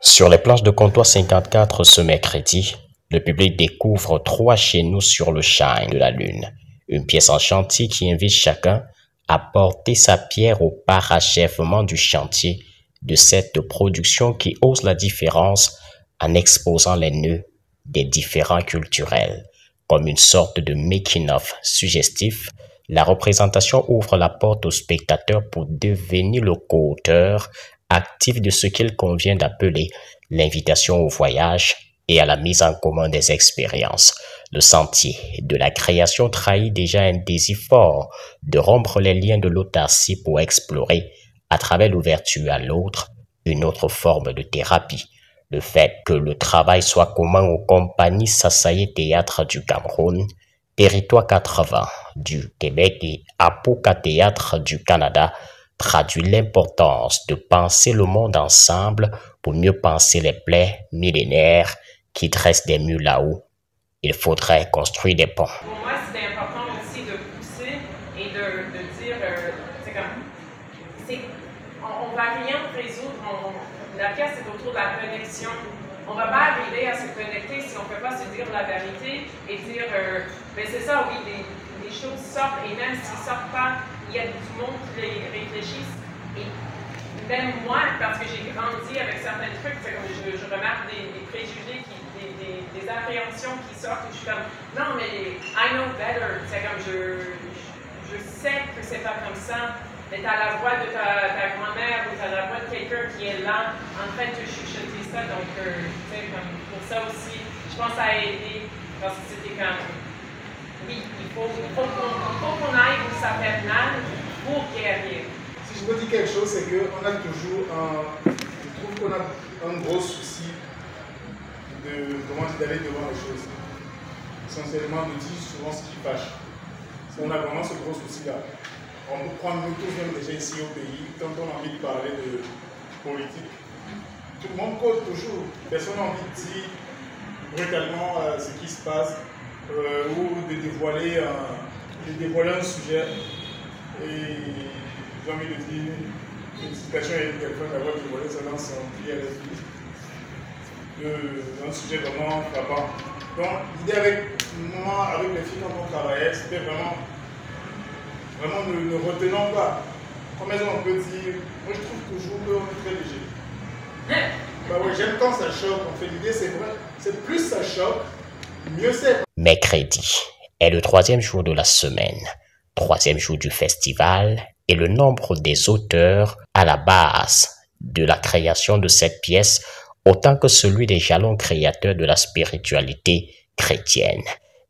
Sur les planches de Comptoir 54 ce mercredi, le public découvre 3 chez nous sur le Shine de la Lune, une pièce en chantier qui invite chacun à porter sa pierre au parachèvement du chantier de cette production qui ose la différence en exposant les nœuds des différents culturels. Comme une sorte de making-of suggestif, la représentation ouvre la porte au spectateur pour devenir le co-auteur actif de ce qu'il convient d'appeler l'invitation au voyage et à la mise en commun des expériences. Le sentier de la création trahit déjà un désir fort de rompre les liens de l'autarcie pour explorer, à travers l'ouverture à l'autre, une autre forme de thérapie. Le fait que le travail soit commun aux compagnies Sasaye Théâtre du Cameroun, Territoire 80 du Québec et Apoka Théâtre du Canada traduit l'importance de penser le monde ensemble pour mieux penser les plaies millénaires qui dressent des murs là-haut. Il faudrait construire des ponts. Pour moi, c'était important aussi de pousser et de dire, c'est comme, on va rien résoudre. La pièce est autour de la connexion. On ne va pas arriver à se connecter si on ne peut pas se dire la vérité et dire, mais c'est ça, oui, les choses sortent et même s'ils ne sortent pas, il y a du monde qui les réfléchissent. Et même moi, parce que j'ai grandi avec certains trucs, c'est comme je remarque des préjugés, des appréhensions qui sortent et je suis comme, non, mais I know better. C'est comme je sais que c'est pas comme ça. Mais tu as la voix de ta grand-mère ou tu as la voix de quelqu'un qui est là en train de te chuchoter ça. Donc, tu sais, comme pour ça aussi, je pense que ça a aidé parce que c'était comme, oui, il faut qu'on aille où ça fait mal pour guérir. Si je me dis quelque chose, c'est qu'on a toujours je trouve qu'on a un gros souci d'aller devant les choses. Essentiellement, on nous dit souvent ce qui fâche. On a vraiment ce gros souci-là. On peut prendre nous tous même déjà ici au pays, quand on a envie de parler de politique. Tout le monde cause toujours. Personne n'a envie de dire brutalement ce qui se passe ou de dévoiler un sujet. Et j'ai envie de dire, une situation avec quelqu'un d'avoir dévoilé ça dans son pied à un sujet vraiment frappant. Donc, l'idée avec moi, avec les filles quand on travaillait, c'était vraiment ne retenons pas. Comme on peut dire, moi je trouve toujours qu'on est très léger. Bah ouais, j'aime quand ça choque. En fait, l'idée c'est vrai, c'est plus ça choque, mieux c'est. Mercredi est le 3e jour de la semaine, 3e jour du festival, et le nombre des auteurs à la base de la création de cette pièce, autant que celui des jalons créateurs de la spiritualité chrétienne.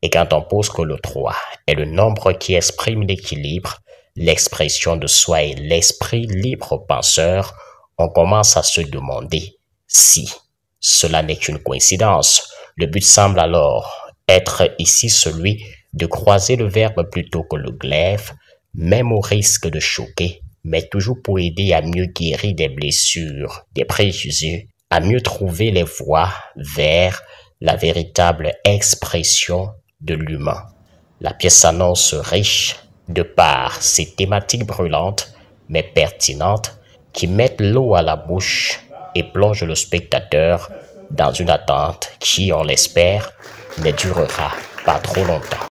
Et quand on pose que le 3 est le nombre qui exprime l'équilibre, l'expression de soi et l'esprit libre penseur, on commence à se demander si cela n'est qu'une coïncidence. Le but semble alors être ici celui de croiser le verbe plutôt que le glaive, même au risque de choquer, mais toujours pour aider à mieux guérir des blessures, des préjugés, à mieux trouver les voies vers la véritable expression de l'humain. La pièce s'annonce riche de par ses thématiques brûlantes mais pertinentes qui mettent l'eau à la bouche et plongent le spectateur dans une attente qui, on l'espère, ne durera pas trop longtemps.